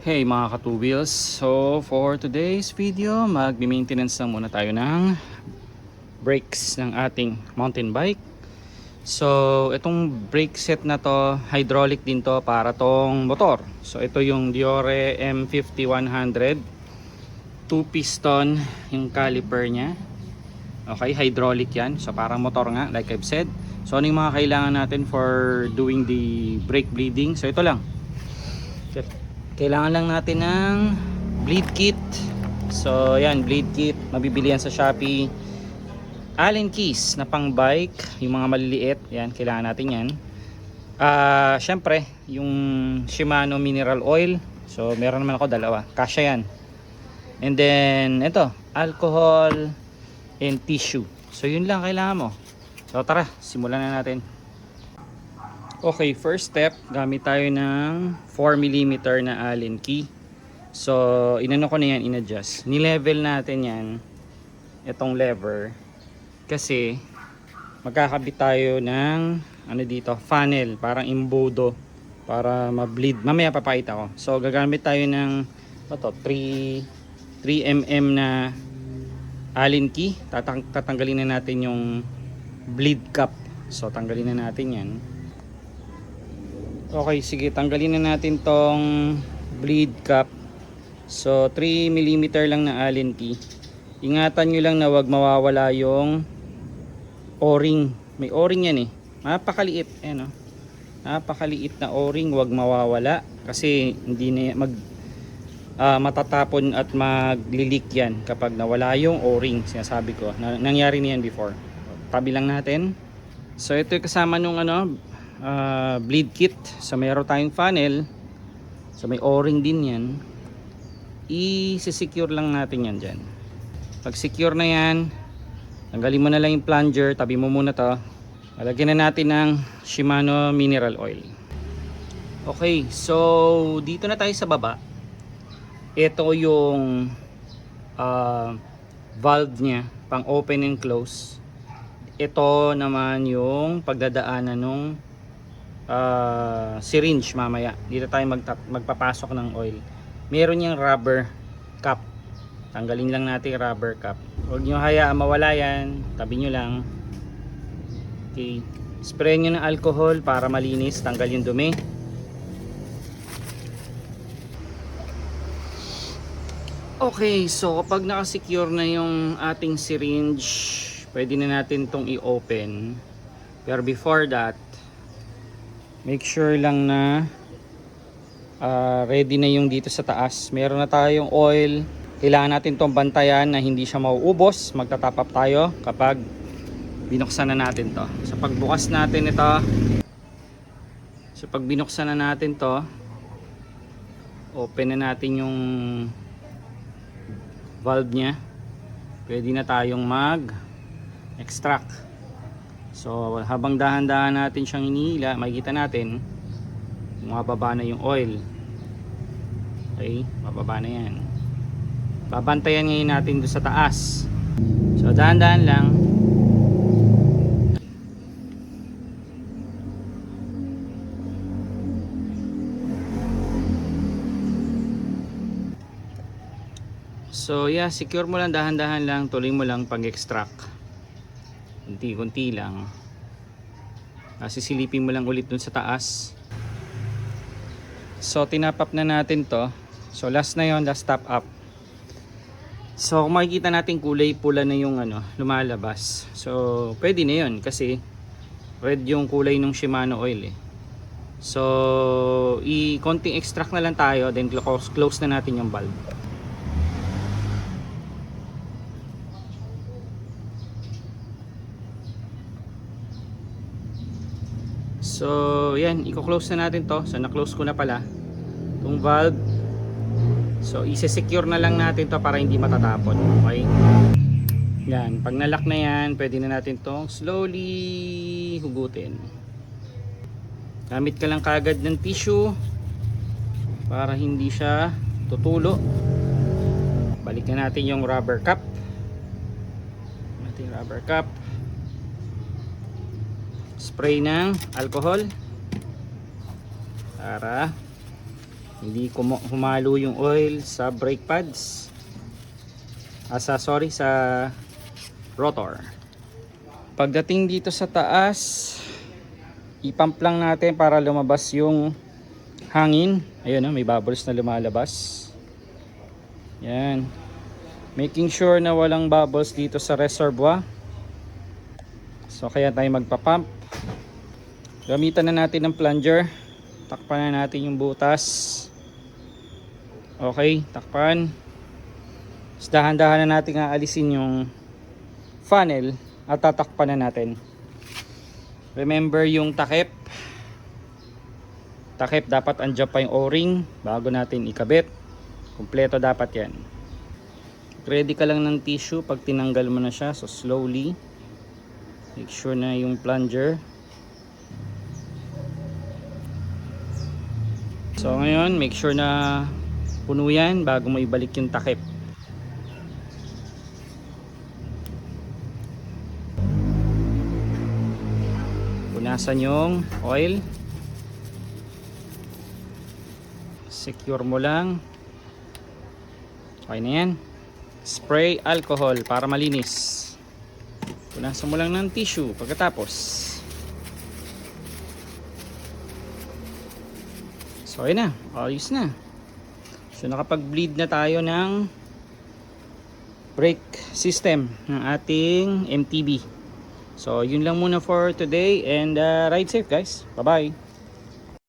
Hey mga ka-two-wheels, so for today's video mag-maintenance lang muna tayo ng brakes ng ating mountain bike. So itong brake set na to, hydraulic din to para tong motor. So ito yung Diore M50-100, 2 piston yung caliper nya. Okay, hydraulic yan, so parang motor nga like I've said. So ano yung mga kailangan natin for doing the brake bleeding? So ito lang, kailangan lang natin ng bleed kit. So yan, bleed kit, mabibili yan sa Shopee. Allen keys na pang bike, yung mga maliliit, yan, kailangan natin yan. Syempre yung Shimano mineral oil, so meron naman ako dalawa, kasya yan. And then ito, alcohol and tissue. So yun lang kailangan mo. So tara, simulan na natin. Okay, first step, gamit tayo ng 4mm na Allen key. So, inano ko na yan, in-adjust. Ni-level natin yan, itong lever. Kasi, magkakabit tayo ng, ano dito, funnel, parang imbudo, para ma-bleed. Mamaya papakita ko. So, gagamit tayo ng, 3mm na Allen key. Tatanggalin na natin yung bleed cap. So, tanggalin na natin yan. Okay, sige, tanggalin na natin tong bleed cap. So 3mm lang na Allen key. Ingatan nyo lang na wag mawawala yung o-ring. May o-ring yan eh. Napakaliit, ayan, oh. Napakaliit na o-ring, wag mawawala kasi hindi na matatapon at maglilik yan kapag nawala yung o-ring. Sinasabi ko, nangyari na yan before. Tabi lang natin. So ito yung kasama nung bleed kit. So mayroon tayong funnel, so may o-ring din yan. I-secure lang natin yan dyan. Pag secure na yan, tanggalin mo na lang yung plunger, tabi mo muna to. Lalagyan na natin ng Shimano mineral oil. Okay, so dito na tayo sa baba. Ito yung valve nya, pang open and close. Ito naman yung pagdadaanan nung syringe mamaya. Dito tayo magpapasok ng oil. Meron yung rubber cap. Tanggalin lang natin yung rubber cap. Huwag nyo hayaan mawala yan. Tabi nyo lang. Okay. Spray nyo ng alcohol para malinis. Tanggal yung dumi. Okay. So kapag nakasecure na yung ating syringe, pwede na natin itong i-open. Pero before that, make sure lang na ready na yung dito sa taas. Meron na tayong oil. Kailangan natin itong bantayan na hindi siya mauubos. Magtatap up tayo kapag binuksan na natin to. So pagbukas natin ito, so pag binuksan na natin to, open na natin yung valve nya. Pwede na tayong mag extract. So habang dahan-dahan natin siyang hinihila, makikita natin mababa na yung oil. Okay, mababa na yan. Babantayan ngayon natin doon sa taas. So dahan-dahan lang. So yeah, secure mo lang, dahan-dahan lang, tuloy mo lang pag-extract. Kunti-kunti lang. Sisilipin mo lang ulit dun sa taas. So tinap up na natin to. So last na yon, last top up. So kung makikita natin kulay pula na yung lumalabas. So pwede na yon kasi red yung kulay ng Shimano oil eh. So konting extract na lang tayo, then close na natin yung valve. So yan, i-close na natin to. So na-close ko na pala itong valve. So i-secure na lang natin to para hindi matatapon. Okay, yan, pag nalock na yan, pwede na natin tong slowly hugutin. Gamit ka lang kagad ng tissue para hindi siya tutulo. Balikan natin yung rubber cap. Rubber cap. Spray ng alcohol para Hindi humalo yung oil sa brake pads. Sa rotor. Pagdating dito sa taas, ipump lang natin para lumabas yung hangin. Ayun, may bubbles na lumalabas. Yan. Making sure na walang bubbles dito sa reservoir. So kaya tayo magpa-pump. Gamitan na natin ng plunger. Takpan na natin yung butas. Okay, takpan. Dahan-dahan na natin aalisin yung funnel at tatakpan na natin. Remember yung takip. Takip dapat andyan pa yung o-ring bago natin ikabit. Kumpleto dapat yan. Ready ka lang ng tissue pag tinanggal mo na siya. So slowly. Make sure na yung plunger. So ngayon, make sure na puno yan bago mo ibalik yung takip. Punasan yung oil. Secure mo lang. Okay na yan. Spray alcohol para malinis. Punasan mo lang ng tissue pagkatapos. So ayun na, ayos na. So nakapag-bleed na tayo ng brake system ng ating MTB. So yun lang muna for today and ride safe guys. Bye bye.